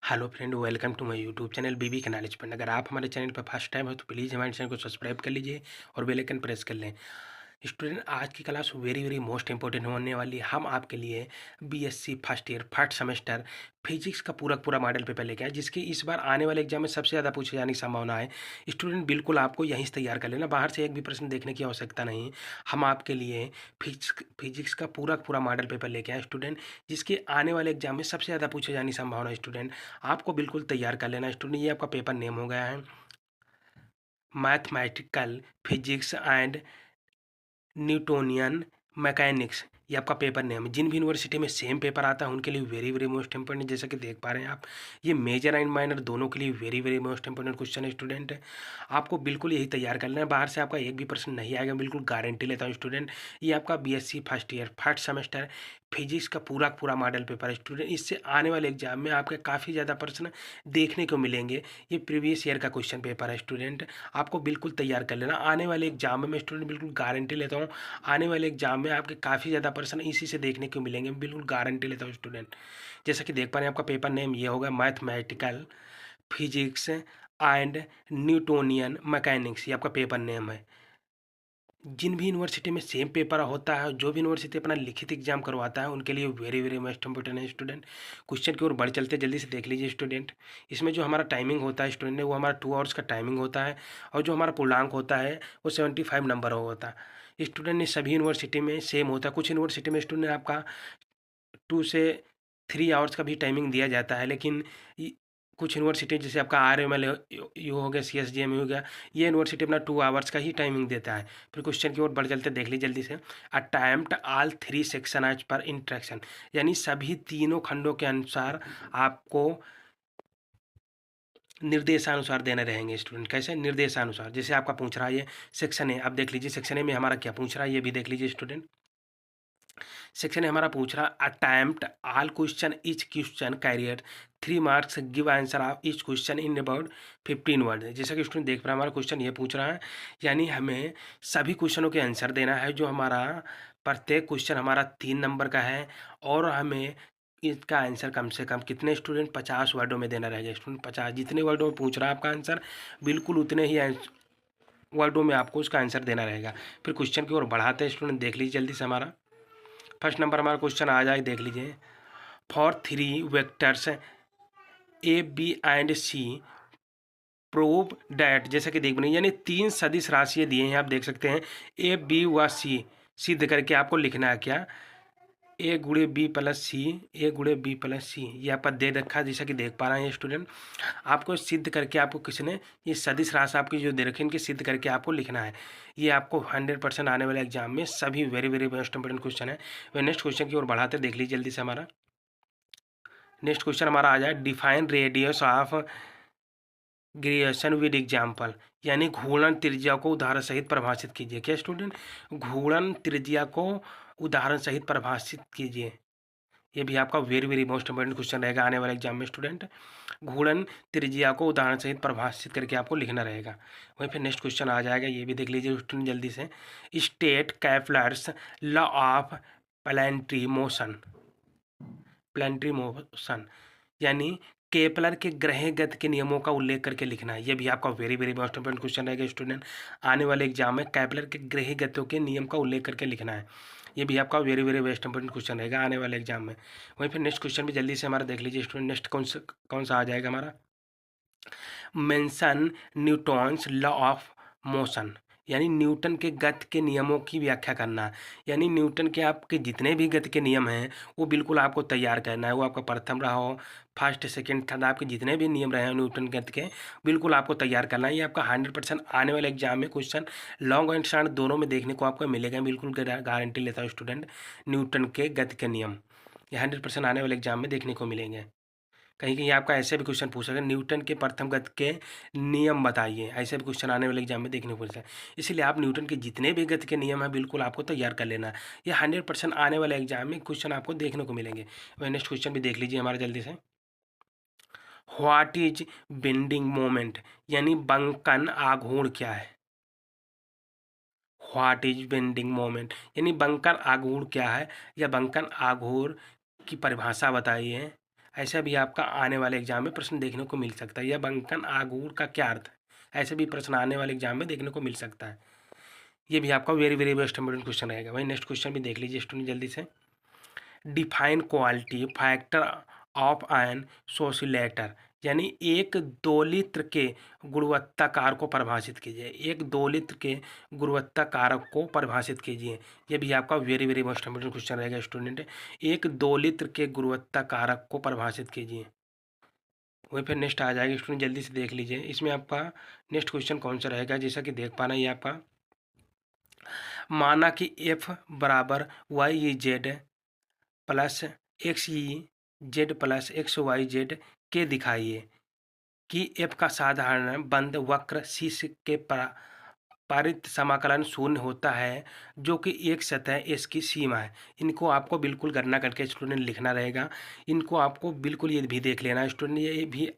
Hello friend, welcome to my YouTube channel BB का knowledge point. अगर आप हमारे चैनल पर फर्स्ट टाइम हो तो प्लीज़ हमारे चैनल को सब्सक्राइब कर लीजिए और बेल आइकन प्रेस कर लें। स्टूडेंट, आज की class very very most important होने वाली है। हम आपके लिए BSc first year first semester physics का पूरा पूरा मॉडल पेपर लेके आए, जिसकी इस बार आने वाले एग्जाम में सबसे ज़्यादा पूछे जाने की संभावना है। स्टूडेंट, बिल्कुल आपको यहीं से तैयार कर लेना, बाहर से एक भी प्रश्न देखने की आवश्यकता नहीं। हम आपके लिए फिजिक्स का पूरा पूरा मॉडल पेपर लेके आए स्टूडेंट, जिसके आने वाले एग्जाम में सबसे ज़्यादा पूछे जाने की संभावना है। स्टूडेंट, आपको बिल्कुल तैयार कर लेना स्टूडेंट। ये आपका पेपर नेम हो गया है mathematical physics and Newtonian mechanics. ये आपका पेपर नेम है। जिन भी यूनिवर्सिटी में सेम पेपर आता है उनके लिए वेरी वेरी मोस्ट इंपॉर्टेंट, जैसा कि देख पा रहे हैं आप। ये मेजर एंड माइनर दोनों के लिए very very most important question है स्टूडेंट। आपको बिल्कुल यही तैयार कर लेना है, बाहर से आपका एक भी प्रश्न नहीं आएगा, बिल्कुल गारंटी लेता हूँ स्टूडेंट। ये आपका BSc first year first semester physics का पूरा पूरा मॉडल पेपर है स्टूडेंट। इससे आने वाले एग्जाम में आपके काफ़ी ज़्यादा प्रश्न देखने को मिलेंगे। ये प्रीवियस ईयर का क्वेश्चन पेपर है स्टूडेंट। आपको बिल्कुल तैयार कर लेना। आने वाले एग्जाम में मैं स्टूडेंट बिल्कुल गारंटी लेता हूँ, आने वाले एग्जाम में आपके काफ़ी ज़्यादा प्रश्न इसी से देखने को मिलेंगे, बिल्कुल गारंटी लेता हूँ स्टूडेंट। जैसा कि देख पा रहे हैं, आपका पेपर नेम ये होगा mathematical physics and Newtonian mechanics. ये आपका पेपर नेम है। जिन भी यूनिवर्सिटी में सेम पेपर होता है, जो भी यूनिवर्सिटी अपना लिखित एग्जाम करवाता है, उनके लिए वेरी वेरी मोस्ट इंपॉर्टेंट है स्टूडेंट। क्वेश्चन की ओर बढ़ चलते जल्दी से देख लीजिए स्टूडेंट। इसमें जो हमारा टाइमिंग होता है स्टूडेंट, वो हमारा 2 आवर्स का टाइमिंग होता है, और जो हमारा पूर्णांक होता है वो 75 नंबर होता है स्टूडेंट। ने सभी यूनिवर्सिटी में सेम होता है। कुछ यूनिवर्सिटी में स्टूडेंट आपका 2 से 3 आवर्स का भी टाइमिंग दिया जाता है, लेकिन कुछ यूनिवर्सिटी जैसे आपका RML यू हो गया, CSGM हो गया, ये यूनिवर्सिटी अपना 2 आवर्स का ही टाइमिंग देता है। फिर क्वेश्चन की ओर बढ़ चलते देख लीजिए जल्दी से। Attempt all 3 section as per instruction, यानी सभी तीनों खंडों के अनुसार आपको निर्देशानुसार देने रहेंगे स्टूडेंट। कैसे निर्देशानुसार? जैसे आपका पूछ रहा है ये सेक्शन ए, अब देख लीजिए सेक्शन ए में हमारा क्या पूछ रहा है, ये भी देख लीजिए स्टूडेंट। सेक्शन हमारा पूछ रहा attempt all question, each question carries 3 marks, give answer of each question in about 15 word. जैसा कि स्टूडेंट देख रहे हैं, हमारा क्वेश्चन ये पूछ रहा है, यानी हमें सभी क्वेश्चनों के आंसर देना है। जो हमारा प्रत्येक क्वेश्चन हमारा 3 नंबर का है, और हमें इसका आंसर कम से कम कितने स्टूडेंट 50 वर्डों में देना रहेगा स्टूडेंट। 50 जितने वर्डों में पूछ रहा है आपका आंसर, बिल्कुल उतने ही वर्डों में आपको उसका आंसर देना रहेगा। फिर क्वेश्चन की ओर बढ़ाते हैं स्टूडेंट, देख लीजिए जल्दी से। हमारा फर्स्ट नंबर हमारा क्वेश्चन आ जाए, देख लीजिए। For 3 vectors A, B and C prove that, जैसा कि देख बनी, यानी 3 सदिश राशियाँ दिए हैं, आप देख सकते हैं A, B व C। सिद्ध करके आपको लिखना है क्या, A × B + C ये आपका दे रखा है, जैसा कि देख पा रहे हैं स्टूडेंट। आपको सिद्ध करके आपको किसी ने ये सदिश राशि आपकी जो दे रखी है, इनकी सिद्ध करके आपको लिखना है। ये आपको 100% आने वाले एग्जाम में सभी very very most important question है। वह नेक्स्ट क्वेश्चन की ओर बढ़ाते देख लीजिए जल्दी से। हमारा नेक्स्ट क्वेश्चन हमारा आ जाए, define radius of graduation with example, यानी घूर्णन त्रिज्या को उदाहरण सहित परिभाषित कीजिए। क्या स्टूडेंट? घूर्णन त्रिज्या को उदाहरण सहित परिभाषित कीजिए। ये भी आपका very very most important question रहेगा आने वाले एग्जाम में स्टूडेंट। घूर्णन त्रिज्या को उदाहरण सहित परिभाषित करके आपको लिखना रहेगा। वहीं फिर नेक्स्ट क्वेश्चन आ जाएगा, ये भी देख लीजिए स्टूडेंट जल्दी से। State Kepler's law of planetary motion, planetary motion, यानी केपलर के ग्रह गति के नियमों का उल्लेख करके लिखना है। ये भी आपका very very most important question रहेगा स्टूडेंट आने वाले एग्जाम में। केपलर के ग्रह गतियों के नियम का उल्लेख करके लिखना है। ये भी आपका very very best important question रहेगा आने वाले एग्जाम में। वहीं फिर नेक्स्ट क्वेश्चन भी जल्दी से हमारा देख लीजिए स्टूडेंट। नेक्स्ट कौन सा आ जाएगा हमारा, mention Newton's law of motion, यानी न्यूटन के गति के नियमों की व्याख्या करना है। यानी न्यूटन के आपके जितने भी गति के नियम हैं वो बिल्कुल आपको तैयार करना है। वो आपका प्रथम रहा हो, फर्स्ट सेकंड थर्ड, आपके जितने भी नियम रहे हैं न्यूटन गति के, बिल्कुल आपको तैयार करना है। ये आपका 100% आने वाले एग्जाम में क्वेश्चन लॉन्ग एंड शॉर्ट दोनों में देखने को आपको मिलेगा, बिल्कुल गारंटी लेता हूँ स्टूडेंट। न्यूटन के गति के नियम ये 100% आने वाले एग्जाम में देखने को मिलेंगे। कहीं कहीं आपका ऐसे भी क्वेश्चन पूछ सके, न्यूटन के प्रथम गति के नियम बताइए, ऐसे भी क्वेश्चन आने वाले एग्जाम में देखने को मिलता है। इसलिए आप न्यूटन के जितने भी गति के नियम हैं बिल्कुल आपको तैयार कर लेना है। ये 100% आने वाले एग्जाम में क्वेश्चन आपको देखने को मिलेंगे। वह नेक्स्ट क्वेश्चन भी देख लीजिए हमारे जल्दी से। व्हाट इज बेंडिंग मोमेंट, यानी बंकन आघूर्ण क्या है। व्हाट इज बेंडिंग मोमेंट, यानी बंकन आघूर्ण क्या है, या बंकन आघूर्ण की परिभाषा बताइए। ऐसा भी आपका आने वाले एग्जाम में प्रश्न देखने को मिल सकता है। यह बंकन आगूर का क्या अर्थ है, ऐसे भी प्रश्न आने वाले एग्जाम में देखने को मिल सकता है। ये भी आपका very very best important question रहेगा। वही नेक्स्ट क्वेश्चन भी देख लीजिए स्टूडेंट जल्दी से। Define quality factor of an oscillator, यानी एक दोलित्र के गुणवत्ता कारक को परिभाषित कीजिए। एक दोलित्र के गुणवत्ता कारक को परिभाषित कीजिए। ये भी आपका very very most important question रहेगा स्टूडेंट। एक दोलित्र के गुणवत्ता कारक को परिभाषित कीजिए। वहीं फिर नेक्स्ट आ जाएगा स्टूडेंट जल्दी से देख लीजिए। इसमें आपका नेक्स्ट क्वेश्चन कौन सा रहेगा, जैसा कि देख पाना ये आपका माना कि एफ बराबर Y E Z plus X E Z plus X Y Z के दिखाइए कि एफ का साधारण बंद वक्र सी के पारित समाकलन शून्य होता है जो कि एक सतह एस की सीमा है। इनको आपको बिल्कुल गणना करके स्टूडेंट लिखना रहेगा। इनको आपको बिल्कुल ये भी देख लेना स्टूडेंट। ये भी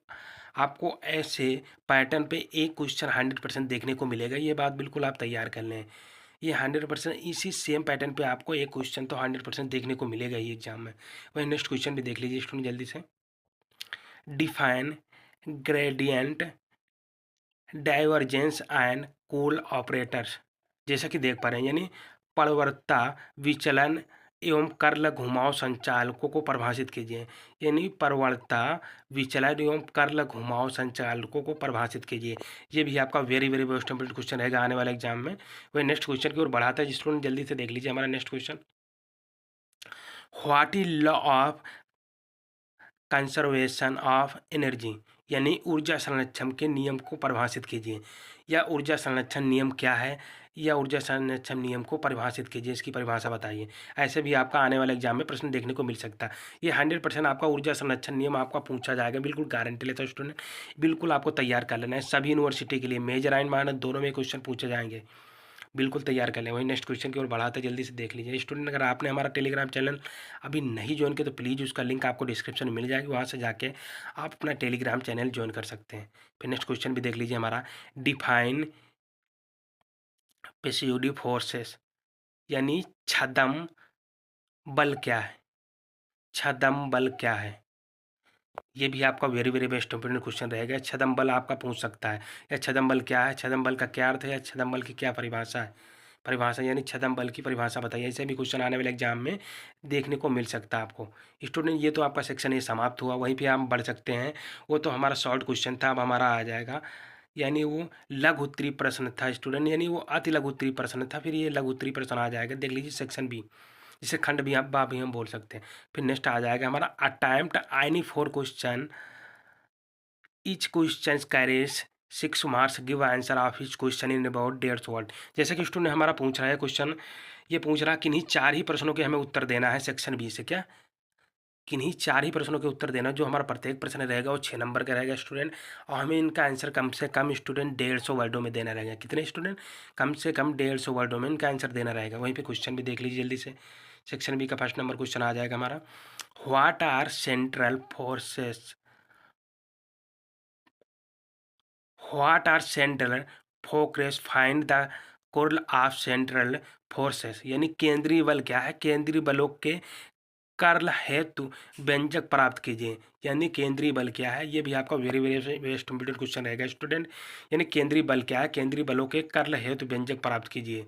आपको ऐसे पैटर्न पे एक क्वेश्चन 100% देखने को मिलेगा। ये बात बिल्कुल आप तैयार कर लें। ये 100% इसी सेम पैटर्न पे आपको एक क्वेश्चन तो 100% देखने को मिलेगा ही एग्जाम में। वही नेक्स्ट क्वेश्चन भी देख लीजिए स्टूडेंट जल्दी से। Define gradient divergence and cool operators, जैसा कि देख पा रहे हैं, यानी प्रवणता विचलन एवं कर्ल घुमाव संचालकों को परिभाषित कीजिए। यानी प्रवणता विचलन एवं कर्ल घुमाव संचालकों को परिभाषित कीजिए। ये भी आपका very very best important question रहेगा आने वाले एग्जाम में। वही नेक्स्ट क्वेश्चन की ओर बढ़ाता है स्टूडेंट जल्दी से देख लीजिए हमारा next question. What is law of conservation of energy, यानी ऊर्जा संरक्षण के नियम को परिभाषित कीजिए। या ऊर्जा संरक्षण नियम क्या है, या ऊर्जा संरक्षण नियम को परिभाषित कीजिए, इसकी परिभाषा बताइए। ऐसे भी आपका आने वाले एग्जाम में प्रश्न देखने को मिल सकता है। ये 100% आपका ऊर्जा संरक्षण नियम आपका पूछा जाएगा, बिल्कुल गारंटी लेता हूँ स्टूडेंट। बिल्कुल आपको तैयार कर लेना है। सभी यूनिवर्सिटी के लिए मेजर एंड माइनर दोनों में क्वेश्चन पूछे जाएंगे, बिल्कुल तैयार कर लें। वही नेक्स्ट क्वेश्चन की ओर बढ़ाते जल्दी से देख लीजिए स्टूडेंट। अगर आपने हमारा टेलीग्राम चैनल अभी नहीं ज्वाइन किया तो प्लीज़ उसका लिंक आपको डिस्क्रिप्शन में मिल जाएगी, वहाँ से जाके आप अपना टेलीग्राम चैनल ज्वाइन कर सकते हैं। फिर नेक्स्ट क्वेश्चन भी देख लीजिए हमारा। डिफाइन पेसियोडी फोर्सेस, यानी छद्म बल क्या है। छद्म बल क्या है, ये भी आपका very very best important question रहेगा। छद्म बल आपका पूछ सकता है, या छद्म बल क्या है, छद्म बल का क्या अर्थ है, या छद्म बल की क्या परिभाषा है। परिभाषा यानी छद्म बल की परिभाषा बताइए। ऐसे भी क्वेश्चन आने वाले एग्जाम में देखने को मिल सकता है आपको स्टूडेंट। ये तो आपका सेक्शन ये समाप्त हुआ, वहीं पे हम बढ़ सकते हैं। वो तो हमारा शॉर्ट क्वेश्चन था, अब हमारा आ जाएगा, यानी वो लघु उत्तरीय प्रश्न था स्टूडेंट, यानी वो अति लघु उत्तरीय प्रश्न था। फिर ये लघु उत्तरीय प्रश्न आ जाएगा, देख लीजिए सेक्शन बी, जिसे खंड भी आप भी हम बोल सकते हैं। फिर नेक्स्ट आ जाएगा हमारा attempt any 4 question, each question carries 6 marks, give answer of each question in about 150 word. जैसे कि स्टूडेंट हमारा पूछ रहा है क्वेश्चन, ये पूछ रहा है किन्हीं 4 ही प्रश्नों के हमें उत्तर देना है सेक्शन बी से। क्या किन्हीं 4 ही प्रश्नों के उत्तर देना, जो हमारा प्रत्येक प्रश्न रहेगा वो 6 नंबर का रहेगा स्टूडेंट। और हमें इनका आंसर कम से कम स्टूडेंट 150 वर्डों में देना रहेगा। कितने स्टूडेंट, कम से कम 150 वर्डों में इनका आंसर देना रहेगा। वहीं पे क्वेश्चन भी देख लीजिए जल्दी से। सेक्शन बी का फर्स्ट नंबर क्वेश्चन आ जाएगा हमारा। What are central forces, what are central forces, find the curl of central forces, यानी केंद्रीय बल क्या है, केंद्रीय बलों के कर्ल हेतु व्यंजक प्राप्त कीजिए। यानी केंद्रीय बल क्या है, ये भी आपका very very best important question रहेगा स्टूडेंट। यानी केंद्रीय बल क्या है, केंद्रीय बलों के कर्ल हेतु व्यंजक प्राप्त कीजिए।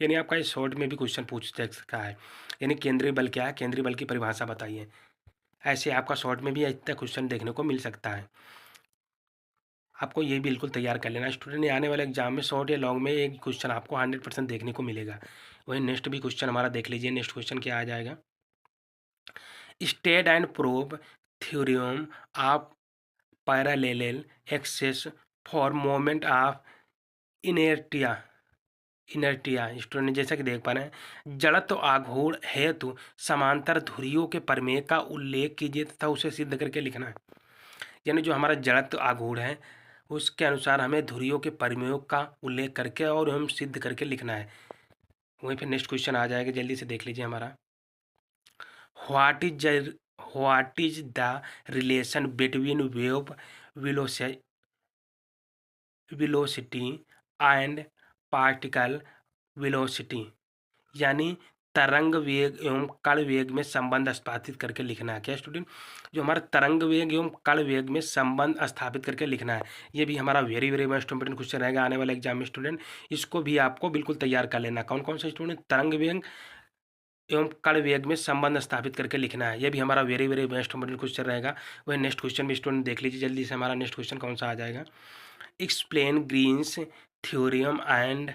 यानी आपका इस शॉर्ट में भी क्वेश्चन पूछ सकता है। यानी केंद्रीय बल क्या है, केंद्रीय बल की परिभाषा बताइए। ऐसे आपका शॉर्ट में भी इतना क्वेश्चन देखने को मिल सकता है। आपको ये बिल्कुल तैयार कर लेना स्टूडेंट। आने वाले एग्जाम में शॉर्ट या लॉन्ग में एक क्वेश्चन आपको 100% देखने को मिलेगा। वही नेक्स्ट भी क्वेश्चन हमारा देख लीजिए। नेक्स्ट क्वेश्चन क्या आ जाएगा। State and prove theorem of parallel axes for moment of inertia. Inertia student जैसा कि देख पा रहे हैं, जड़त्व आघूर्ण हेतु समांतर धुरियों के प्रमेय का उल्लेख कीजिए तथा उसे सिद्ध करके लिखना है। यानी जो हमारा जड़त्व आघूर्ण है उसके अनुसार हमें धुरियों के प्रमेयों का उल्लेख करके और हम सिद्ध करके लिखना है। वहीं पे नेक्स्ट क्वेश्चन आ जाएगा, जल्दी से देख लीजिए हमारा। What is the relation between wave velocity and particle velocity, यानी तरंग वेग एवं कण वेग में संबंध स्थापित करके लिखना है। क्या स्टूडेंट? जो हमारा तरंग वेग एवं कण वेग में संबंध स्थापित करके लिखना है, ये भी हमारा very very most important question रहेगा आने वाले एग्जाम में स्टूडेंट। इसको भी आपको बिल्कुल तैयार कर लेना। कौन कौन से स्टूडेंट? तरंग वेग एवं कण वेग में संबंध स्थापित करके लिखना है, ये भी हमारा very very best important question रहेगा। वही नेक्स्ट क्वेश्चन भी स्टूडेंट देख लीजिए जल्दी से। हमारा नेक्स्ट क्वेश्चन कौन सा आ जाएगा? Explain Green's theorem and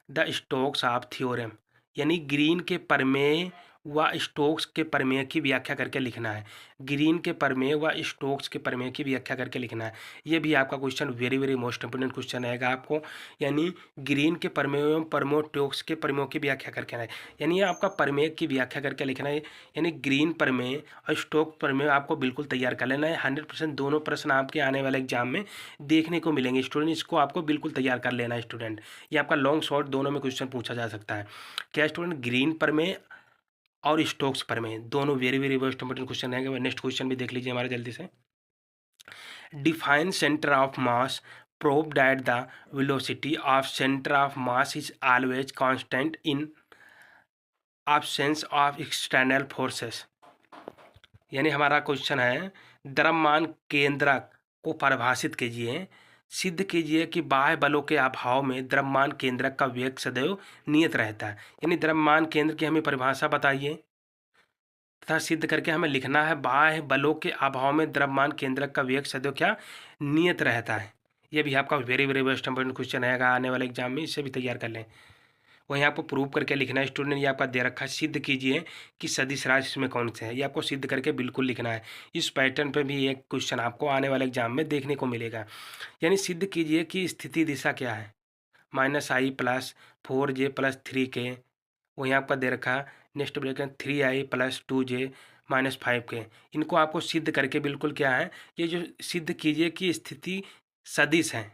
the Stokes of theorem, यानी ग्रीन के प्रमेय व स्टोक्स के प्रमेय की व्याख्या करके लिखना है। ग्रीन के प्रमेय व स्टोक्स के प्रमेय की व्याख्या करके लिखना है, ये भी आपका question very very most important question रहेगा आपको। यानी ग्रीन के प्रमेय एवं प्रमेय स्टोक्स के प्रमेयों की व्याख्या करके है, यानी आपका प्रमेय की व्याख्या करके लिखना है। यानी ग्रीन प्रमेय और स्टोक प्रमेय आपको बिल्कुल तैयार कर लेना है। 100% दोनों प्रश्न आपके आने वाले एग्जाम में देखने को मिलेंगे स्टूडेंट, इसको आपको बिल्कुल तैयार कर लेना है स्टूडेंट। ये आपका लॉन्ग शॉर्ट दोनों में क्वेश्चन पूछा जा सकता है। क्या स्टूडेंट? ग्रीन प्रमेय और स्टोक्स प्रमेय दोनों very very best important question रहेंगे। नेक्स्ट क्वेश्चन भी देख लीजिए हमारे जल्दी से। Define centre of mass, prove that the velocity of centre of mass is always constant in absence of external forces. यानी हमारा क्वेश्चन है, द्रव्यमान केंद्रक को परिभाषित कीजिए, सिद्ध कीजिए कि बाह्य बलों के अभाव में द्रव्यमान केंद्रक का वेग सदैव नियत रहता है। यानी द्रव्यमान केंद्र की हमें परिभाषा बताइए तथा सिद्ध करके हमें लिखना है बाह्य बलों के अभाव में द्रव्यमान केंद्रक का वेग सदैव क्या? नियत रहता है। ये भी आपका very very best important question रहेगा आने वाले एग्जाम में, इसे भी तैयार कर लें। वहीं आपको प्रूव करके लिखना है स्टूडेंट, ये आपका दे रखा है, सिद्ध कीजिए कि सदिश राशि इसमें कौन से है, ये आपको सिद्ध करके बिल्कुल लिखना है। इस पैटर्न पे भी एक क्वेश्चन आपको आने वाले एग्जाम में देखने को मिलेगा। यानी सिद्ध कीजिए कि स्थिति दिशा क्या है, -i + 4j + 3k। वहीं आपका दे रखा है next break 3i + 2j - 5k। इनको आपको सिद्ध करके बिल्कुल क्या है, ये जो सिद्ध कीजिए कि स्थिति सदिश है,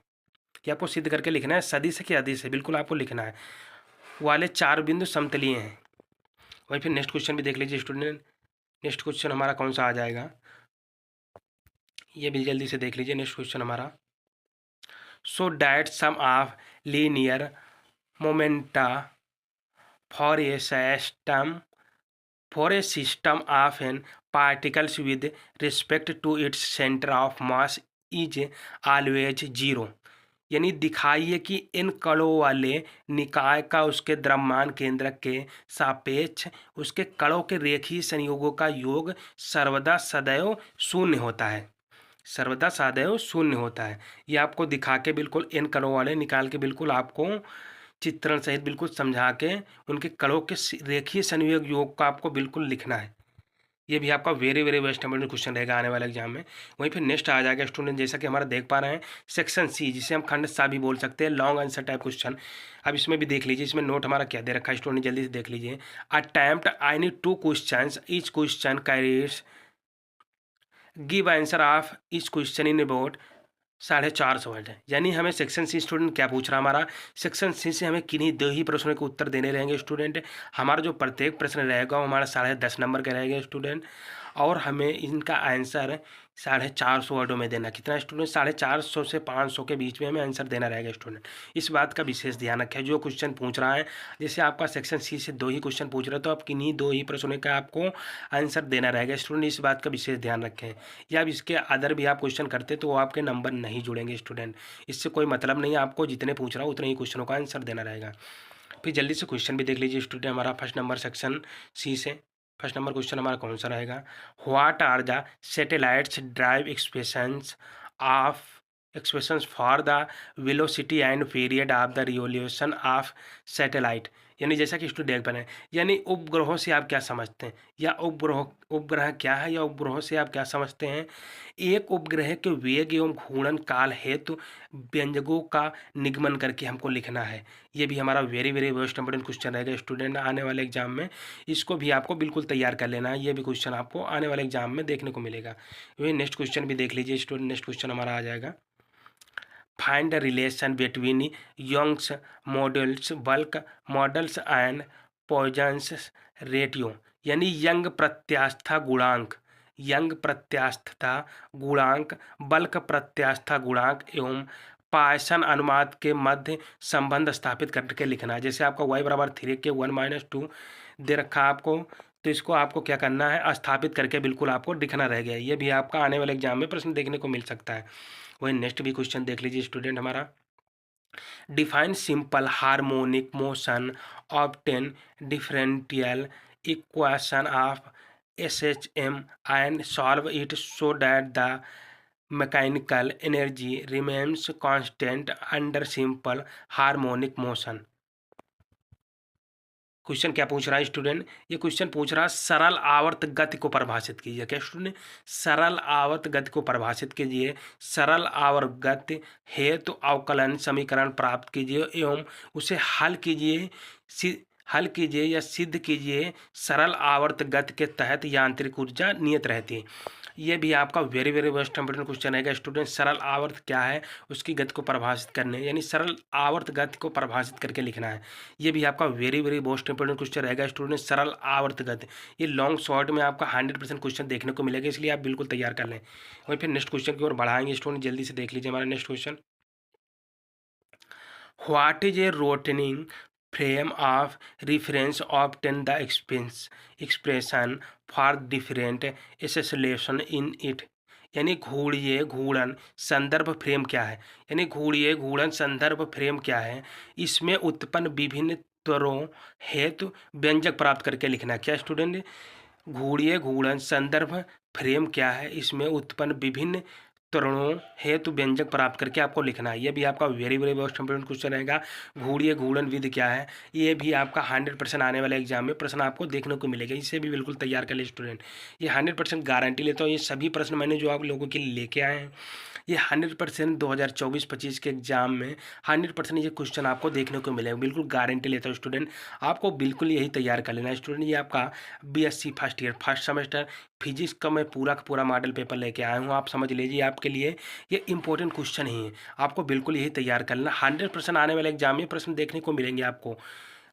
ये आपको सिद्ध करके लिखना है। सदिश है कि अदिश है, बिल्कुल आपको लिखना है। वाले 4 बिंदु समतलीय हैं। वहीं फिर नेक्स्ट क्वेश्चन भी देख लीजिए स्टूडेंट। नेक्स्ट क्वेश्चन हमारा कौन सा आ जाएगा, ये भी जल्दी से देख लीजिए। नेक्स्ट क्वेश्चन हमारा, show that sum of linear momenta for a system of n particles with respect to its centre of mass is always 0। यानी दिखाइए कि इन कणों वाले निकाय का उसके द्रव्यमान केंद्रक के सापेक्ष उसके कणों के रेखीय संयोगों का योग सर्वदा सदैव शून्य होता है। सर्वदा सदैव शून्य होता है, ये आपको दिखा के बिल्कुल इन कणों वाले निकाल के बिल्कुल आपको चित्रण सहित बिल्कुल समझा के उनके कणों के रेखीय संयोग योग का आपको बिल्कुल लिखना है। ये भी आपका very very best important question रहेगा आने वाले एग्जाम में। वहीं फिर नेक्स्ट आ जाएगा स्टूडेंट, जैसा कि हमारा देख पा रहे हैं सेक्शन सी, जिसे हम खंड सा भी बोल सकते हैं, लॉन्ग आंसर टाइप क्वेश्चन। अब इसमें भी देख लीजिए, इसमें नोट हमारा क्या दे रखा है स्टूडेंट, जल्दी से देख लीजिए। Attempt I need 2 question, each question carries give answer of each question in about 450 word है। यानी हमें सेक्शन सी स्टूडेंट क्या पूछ रहा है, हमारा सेक्शन सी से हमें किन्हीं 2 ही प्रश्नों के उत्तर देने रहेंगे स्टूडेंट। हमारा जो प्रत्येक प्रश्न रहेगा वो हमारा 10.5 नंबर का रहेगा स्टूडेंट, और हमें इनका आंसर 450 वर्डों में देना। कितना स्टूडेंट? 450 से 500 के बीच में हमें आंसर देना रहेगा स्टूडेंट। इस बात का विशेष ध्यान रखें, जो क्वेश्चन पूछ रहा है, जैसे आपका सेक्शन सी से 2 ही क्वेश्चन पूछ रहे हैं तो आप किन्हीं 2 ही प्रश्नों का आपको आंसर देना रहेगा स्टूडेंट, इस बात का विशेष ध्यान रखें। या अब इसके अदर भी आप क्वेश्चन करते तो वो आपके नंबर नहीं जुड़ेंगे स्टूडेंट, इससे कोई मतलब नहीं है। आपको जितने पूछ रहा हो उतने ही क्वेश्चनों का आंसर देना रहेगा। फिर जल्दी से क्वेश्चन भी देख लीजिए स्टूडेंट, हमारा फर्स्ट नंबर सेक्शन सी से फर्स्ट नंबर क्वेश्चन हमारा कौन सा रहेगा। What are the satellites derive expressions for the velocity and period of the revolution of satellite. यानी जैसा कि स्टूडेंट देख पा रहे हैं, यानी उपग्रहों से आप क्या समझते हैं, या उपग्रह क्या है, या उपग्रहों से आप क्या समझते हैं। एक उपग्रह के वेग एवं घूर्णन काल हेतु व्यंजकों का निगमन करके हमको लिखना है। ये भी हमारा very very best important question रहेगा स्टूडेंट आने वाले एग्जाम में, इसको भी आपको बिल्कुल तैयार कर लेना है। ये भी क्वेश्चन आपको आने वाले एग्जाम में देखने को मिलेगा। वही नेक्स्ट क्वेश्चन भी देख लीजिए स्टूडेंट, नेक्स्ट क्वेश्चन हमारा आ जाएगा, find the relation between Young's modulus bulk modulus and Poisson's ratio. यानी यंग प्रत्यास्था गुणांक, यंग प्रत्यास्थता गुणांक, बल्क प्रत्यास्था गुणांक एवं पायसन अनुपात के मध्य संबंध स्थापित करके लिखना है। जैसे आपका y = 3 के 1 - 2 दे रखा है आपको, तो इसको आपको क्या करना है, स्थापित करके बिल्कुल आपको दिखना रह गया। ये भी आपका आने वाले एग्जाम में प्रश्न देखने को मिल सकता है। वही नेक्स्ट भी क्वेश्चन देख लीजिए स्टूडेंट हमारा। Define simple harmonic motion of 10 differential equation of SHM and solve it so that the mechanical energy remains constant under simple harmonic motion। Question क्या पूछ रहा है स्टूडेंट, ये क्वेश्चन पूछ रहा है सरल आवर्त गति को परिभाषित कीजिए। क्या स्टूडेंट, सरल आवर्त गति को परिभाषित कीजिए। सरल आवर्त गति हेतु अवकलन समीकरण प्राप्त कीजिए एवं उसे हल कीजिए, हल कीजिए या सिद्ध कीजिए। सरल आवर्त गति के तहत यांत्रिक ऊर्जा नियत रहती है। ये भी आपका very very most important question है स्टूडेंट। सरल आवर्त क्या है, उसकी गति को परिभाषित करने, यानी सरल आवर्त गति को परिभाषित करके लिखना है। ये भी आपका very very most important question रहेगा स्टूडेंट, सरल आवर्त गति। ये लॉन्ग शॉर्ट में आपका 100% क्वेश्चन देखने को मिलेगा, इसलिए आप बिल्कुल तैयार कर लें। वहीं फिर नेक्स्ट क्वेश्चन की ओर बढ़ाएंगे स्टूडेंट, जल्दी से देख लीजिए हमारा next question. What is a rotating frame of reference obtain the expression for different acceleration in it। यानी घूर्णीय घूर्णन संदर्भ फ्रेम क्या है, यानी घूर्णीय घूर्णन संदर्भ फ्रेम क्या है, इसमें उत्पन्न विभिन्न त्वरों हेतु व्यंजक प्राप्त करके लिखना है। क्या स्टूडेंट, घूर्णीय घूर्णन संदर्भ फ्रेम क्या है, इसमें उत्पन्न विभिन्न त्वरणों हेतु व्यंजक प्राप्त करके आपको लिखना है। ये भी आपका very very most important question रहेगा। घूर्णीय घूर्णन विधि क्या है, ये भी आपका 100% आने वाले एग्जाम में प्रश्न आपको देखने को मिलेगा। इसे भी बिल्कुल तैयार कर ले स्टूडेंट, ये 100% गारंटी लेता हूँ। ये सभी प्रश्न मैंने जो आप लोगों के लिए लेके आए हैं, ये 100% 2024-25 के एग्जाम में 100% ये क्वेश्चन आपको देखने को मिलेगा, बिल्कुल गारंटी लेता हूँ स्टूडेंट। आपको बिल्कुल यही तैयार कर लेना है स्टूडेंट। ये आपका BSc first year first semester physics का मैं पूरा का पूरा मॉडल पेपर लेके आया हूँ। आप समझ लीजिए, आपके लिए ये इंपॉर्टेंट क्वेश्चन ही है, आपको बिल्कुल यही तैयार करना। 100% आने वाले एग्जाम में प्रश्न देखने को मिलेंगे आपको,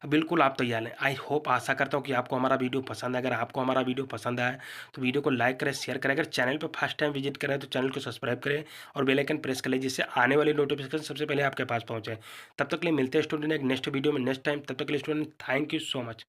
बिल्कुल आप तैयार हैं। आई होप, आशा करता हूँ कि आपको हमारा वीडियो पसंद है। अगर आपको हमारा वीडियो पसंद आए तो वीडियो को लाइक करें, शेयर करें। अगर चैनल पर फर्स्ट टाइम विजिट करें तो चैनल को सब्सक्राइब करें और बेल आइकन प्रेस करें, जिससे आने वाली नोटिफिकेशन सबसे पहले आपके पास पहुँचे। तब तक के लिए मिलते हैं स्टूडेंट एक नेक्स्ट वीडियो में नेक्स्ट टाइम। तब तक के लिए student thank you so much.